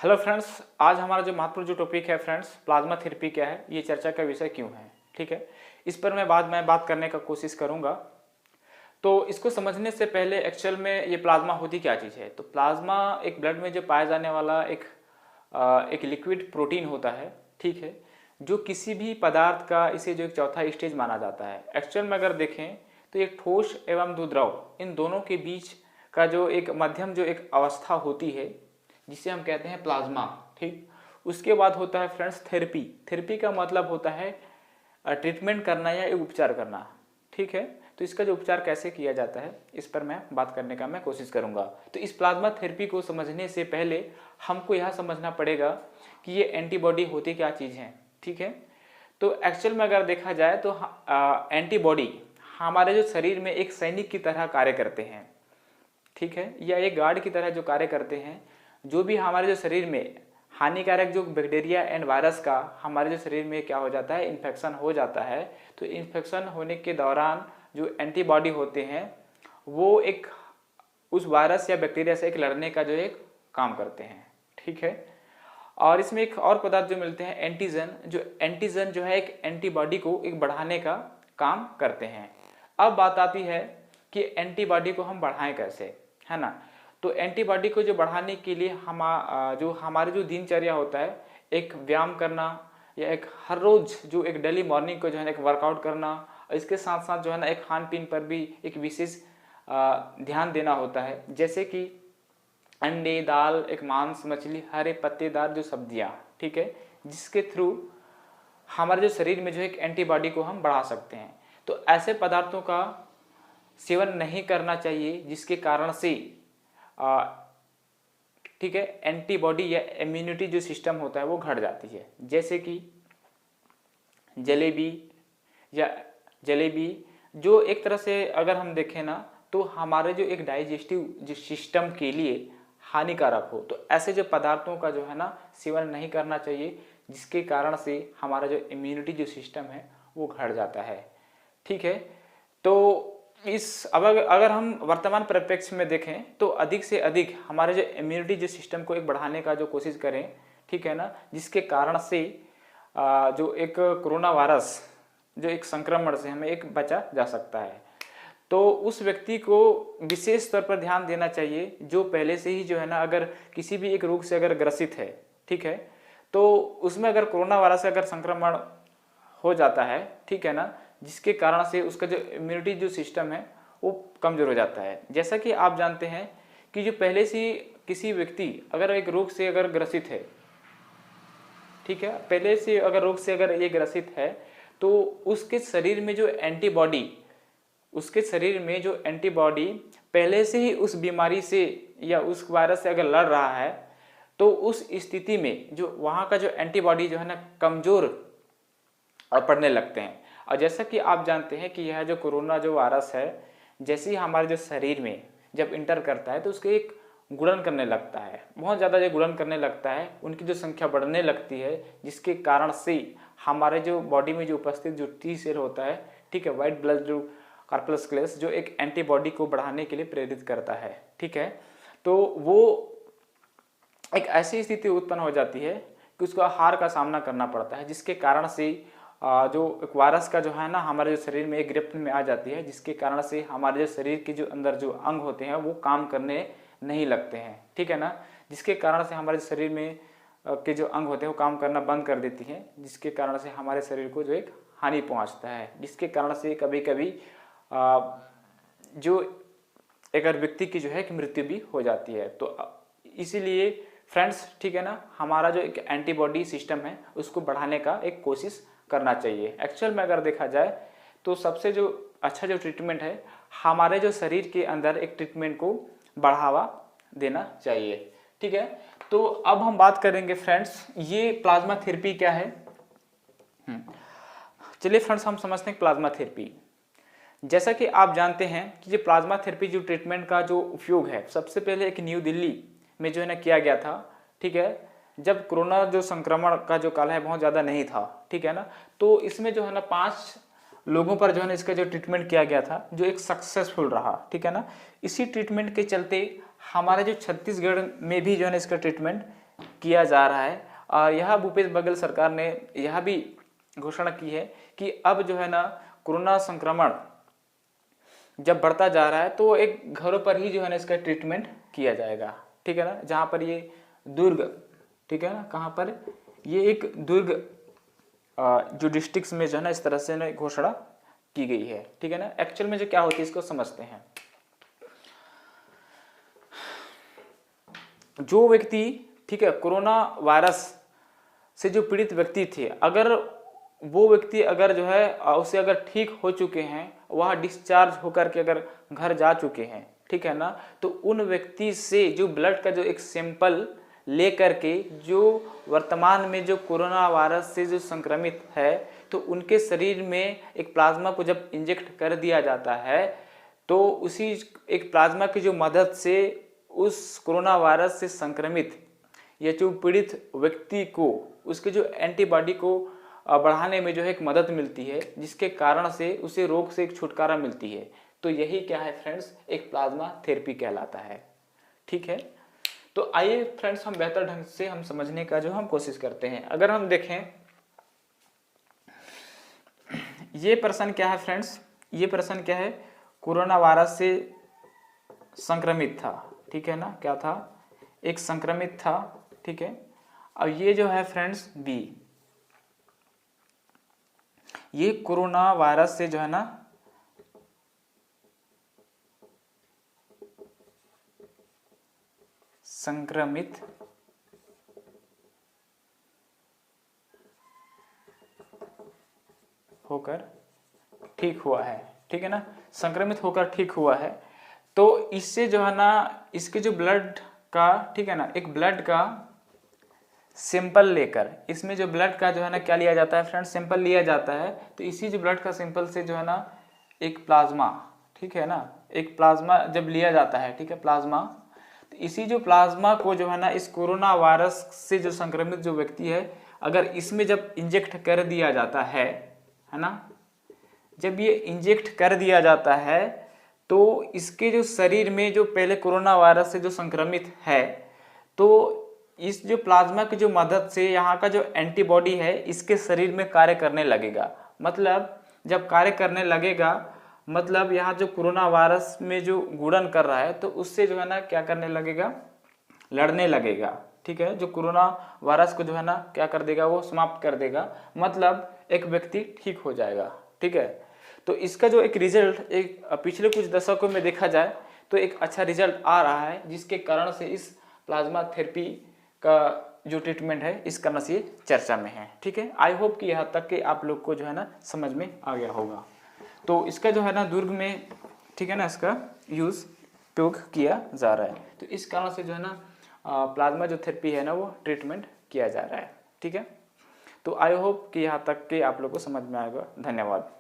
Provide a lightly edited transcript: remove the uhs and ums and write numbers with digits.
Hello friends, आज हमारा जो महत्वपूर्ण जो टॉपिक है फ्रेंड्स, प्लाज्मा थेरेपी क्या है, ये चर्चा का विषय क्यों है। ठीक है, इस पर मैं बात करने का कोशिश करूंगा। तो इसको समझने से पहले एक्चुअल में ये प्लाज्मा होती क्या चीज़ है। तो प्लाज्मा एक ब्लड में जो पाया जाने वाला एक लिक्विड प्रोटीन होता है। ठीक है, जो किसी भी पदार्थ का इसे जो एक चौथा स्टेज माना जाता है। एक्चुअल में अगर देखें तो एक ठोस एवं द्रव, इन दोनों के बीच का जो एक मध्यम जो एक अवस्था होती है जिसे हम कहते हैं प्लाज्मा। ठीक, उसके बाद होता है फ्रेंड्स थेरेपी। थेरेपी का मतलब होता है ट्रीटमेंट करना या एक उपचार करना। ठीक है, तो इसका जो उपचार कैसे किया जाता है इस पर मैं बात करने का मैं कोशिश करूंगा। तो इस प्लाज्मा थेरेपी को समझने से पहले हमको यह समझना पड़ेगा कि ये एंटीबॉडी होती क्या चीज़ है। ठीक है, तो एक्चुअल में अगर देखा जाए तो एंटीबॉडी हमारे जो शरीर में एक सैनिक की तरह कार्य करते हैं। ठीक है, या एक गार्ड की तरह जो कार्य करते हैं। जो भी हमारे जो शरीर में हानिकारक जो बैक्टीरिया एंड वायरस का हमारे जो शरीर में क्या हो जाता है, इन्फेक्शन हो जाता है। तो इन्फेक्शन होने के दौरान जो एंटीबॉडी होते हैं वो एक उस वायरस या बैक्टीरिया से एक लड़ने का जो एक काम करते हैं। ठीक है, और इसमें एक और पदार्थ जो मिलते हैं एंटीजन जो है एक एंटीबॉडी को एक बढ़ाने का काम करते हैं। अब बात आती है कि एंटीबॉडी को हम बढ़ाएं कैसे, है ना। तो एंटीबॉडी को जो बढ़ाने के लिए हमारे जो दिनचर्या होता है, एक व्यायाम करना या एक हर रोज जो एक डेली मॉर्निंग को जो है एक वर्कआउट करना, इसके साथ साथ जो है ना एक खान पीन पर भी एक विशेष ध्यान देना होता है। जैसे कि अंडे, दाल, एक मांस, मछली, हरे पत्तेदार जो सब्जियां। ठीक है, जिसके थ्रू हमारे जो शरीर में जो एक एंटीबॉडी को हम बढ़ा सकते हैं। तो ऐसे पदार्थों का सेवन नहीं करना चाहिए जिसके कारण से ठीक है एंटीबॉडी या इम्यूनिटी जो सिस्टम होता है वो घट जाती है। जैसे कि जलेबी जो एक तरह से अगर हम देखें ना तो हमारे जो एक डाइजेस्टिव जो सिस्टम के लिए हानिकारक हो। तो ऐसे जो पदार्थों का जो है ना सेवन नहीं करना चाहिए जिसके कारण से हमारा जो इम्यूनिटी जो सिस्टम है वो घट जाता है। ठीक है, तो अगर हम वर्तमान परिप्रेक्ष्य में देखें तो अधिक से अधिक हमारे जो इम्यूनिटी जो सिस्टम को एक बढ़ाने का जो कोशिश करें। ठीक है ना, जिसके कारण से जो एक कोरोना वायरस जो एक संक्रमण से हमें एक बचा जा सकता है। तो उस व्यक्ति को विशेष तौर पर ध्यान देना चाहिए जो पहले से ही जो है ना अगर किसी भी एक रोग से अगर ग्रसित है। ठीक है, तो उसमें अगर कोरोना वायरस का अगर संक्रमण हो जाता है, ठीक है ना, जिसके कारण से उसका जो इम्यूनिटी जो सिस्टम है वो कमजोर हो जाता है। जैसा कि आप जानते हैं कि जो पहले से किसी व्यक्ति अगर एक रोग से अगर ग्रसित है, ठीक है, पहले से अगर रोग से अगर ये ग्रसित है तो उसके शरीर में जो एंटीबॉडी पहले से ही उस बीमारी से या उस वायरस से अगर लड़ रहा है तो उस स्थिति में जो वहाँ का जो एंटीबॉडी जो है ना कमजोर पड़ने लगते हैं। और जैसा कि आप जानते हैं कि यह जो कोरोना जो वायरस है जैसे ही हमारे जो शरीर में जब इंटर करता है तो उसके एक गुणन करने लगता है, बहुत ज़्यादा जो गुणन करने लगता है, उनकी जो संख्या बढ़ने लगती है जिसके कारण से हमारे जो बॉडी में जो उपस्थित जो टी सेल होता है, ठीक है, वाइट ब्लड जो कॉर्पस्कुलस जो एक एंटीबॉडी को बढ़ाने के लिए प्रेरित करता है। ठीक है, तो वो एक ऐसी स्थिति उत्पन्न हो जाती है कि उसको हार का सामना करना पड़ता है जिसके कारण से जो एक वायरस का जो है ना हमारे जो शरीर में एक गिरफ्त में आ जाती है जिसके कारण से हमारे जो शरीर के जो अंदर जो अंग होते हैं वो काम करने नहीं लगते हैं। ठीक है ना, जिसके कारण से हमारे शरीर में के जो अंग होते हैं वो काम करना बंद कर देती हैं, जिसके कारण से हमारे शरीर को जो एक हानि पहुंचता है, जिसके कारण से कभी कभी जो एक व्यक्ति की जो है कि मृत्यु भी हो जाती है। तो इसीलिए फ्रेंड्स, ठीक है ना, हमारा जो एक एंटीबॉडी सिस्टम है उसको बढ़ाने का एक कोशिश करना चाहिए। एक्चुअल में अगर देखा जाए तो सबसे जो अच्छा जो ट्रीटमेंट है हमारे जो शरीर के अंदर एक ट्रीटमेंट को बढ़ावा देना चाहिए। ठीक है, तो अब हम बात करेंगे फ्रेंड्स ये प्लाज्मा थेरेपी क्या है। चलिए फ्रेंड्स, हम समझते हैं प्लाज्मा थेरेपी। जैसा कि आप जानते हैं कि ये प्लाज्मा थेरेपी जो ट्रीटमेंट का जो उपयोग है सबसे पहले एक न्यू दिल्ली में जो है ना किया गया था। ठीक है, जब कोरोना जो संक्रमण का जो काल है बहुत ज़्यादा नहीं था। ठीक है ना, तो इसमें जो है ना 5 लोगों पर जो है ना इसका जो ट्रीटमेंट किया गया था जो एक सक्सेसफुल रहा। ठीक है ना, इसी ट्रीटमेंट के चलते हमारे जो छत्तीसगढ़ में भी जो है ना इसका ट्रीटमेंट किया जा रहा है। और यह भूपेश बघेल सरकार ने यह भी घोषणा की है कि अब जो है ना कोरोना संक्रमण जब बढ़ता जा रहा है तो एक घरों पर ही जो है ना इसका ट्रीटमेंट किया जाएगा, ठीक है ना। जहाँ पर ये दुर्ग, ठीक है ना, कहाँ पर ये एक दुर्ग जो डिस्ट्रिक्ट्स में जो है ना इस तरह से ना घोषणा की गई है, ठीक है ना। एक्चुअल में जो क्या होती है इसको समझते हैं। जो व्यक्ति, ठीक है, कोरोना वायरस से जो पीड़ित व्यक्ति थे, अगर वो व्यक्ति अगर जो है उसे अगर ठीक हो चुके हैं, वह डिस्चार्ज होकर के अगर घर जा चुके हैं, ठीक है ना, तो उन व्यक्ति से जो ब्लड का जो एक सैंपल ले करके जो वर्तमान में जो कोरोना वायरस से जो संक्रमित है, तो उनके शरीर में एक प्लाज्मा को जब इंजेक्ट कर दिया जाता है, तो उसी एक प्लाज्मा की जो मदद से उस कोरोना वायरस से संक्रमित या जो पीड़ित व्यक्ति को उसके जो एंटीबॉडी को बढ़ाने में जो है एक मदद मिलती है, जिसके कारण से उसे रोग से एक छुटकारा मिलती है। तो यही क्या है फ्रेंड्स, एक प्लाज्मा थेरेपी कहलाता है, ठीक है। तो आइए फ्रेंड्स हम बेहतर ढंग से हम समझने का जो हम कोशिश करते हैं। अगर हम देखें ये प्रश्न क्या है फ्रेंड्स, ये प्रश्न क्या है, कोरोना वायरस से संक्रमित था, ठीक है ना, क्या था, एक संक्रमित था, ठीक है। अब ये जो है फ्रेंड्स बी, ये कोरोना वायरस से जो है ना संक्रमित होकर ठीक हुआ है, ठीक है ना, संक्रमित होकर ठीक हुआ है। तो इससे जो है ना इसके जो ब्लड का, ठीक है ना, एक ब्लड का सैंपल लेकर, इसमें जो ब्लड का जो है ना क्या लिया जाता है फ्रेंड्स, सैंपल लिया जाता है। तो इसी जो ब्लड का सैंपल से जो है ना एक प्लाज्मा, ठीक है ना, एक प्लाज्मा जब लिया जाता है, ठीक है, प्लाज्मा, तो इसी जो प्लाज्मा को जो है ना इस कोरोना वायरस से जो संक्रमित जो व्यक्ति है, अगर इसमें जब इंजेक्ट कर दिया जाता है ना, जब ये इंजेक्ट कर दिया जाता है तो इसके जो शरीर में जो पहले कोरोना वायरस से जो संक्रमित है, तो इस जो प्लाज्मा की जो मदद से यहाँ का जो एंटीबॉडी है इसके शरीर में कार्य करने लगेगा। मतलब जब कार्य करने लगेगा, मतलब यहाँ जो कोरोना वायरस में जो गुणन कर रहा है, तो उससे जो है ना क्या करने लगेगा, लड़ने लगेगा, ठीक है। जो कोरोना वायरस को जो है ना क्या कर देगा, वो समाप्त कर देगा, मतलब एक व्यक्ति ठीक हो जाएगा, ठीक है। तो इसका जो एक रिजल्ट एक पिछले कुछ दशकों में देखा जाए तो एक अच्छा रिजल्ट आ रहा है, जिसके कारण से इस प्लाज्मा थेरेपी का जो ट्रीटमेंट है इस कारण से चर्चा में है, ठीक है। आई होप कि यहाँ तक कि आप लोग को जो है ना समझ में आ गया होगा। तो इसका जो है ना दुर्ग में, ठीक है ना, इसका यूज़ उपयोग किया जा रहा है। तो इस कारण से जो है ना प्लाज्मा जो थेरेपी है ना वो ट्रीटमेंट किया जा रहा है, ठीक है। तो आई होप कि यहाँ तक कि आप लोग को समझ में आएगा। धन्यवाद।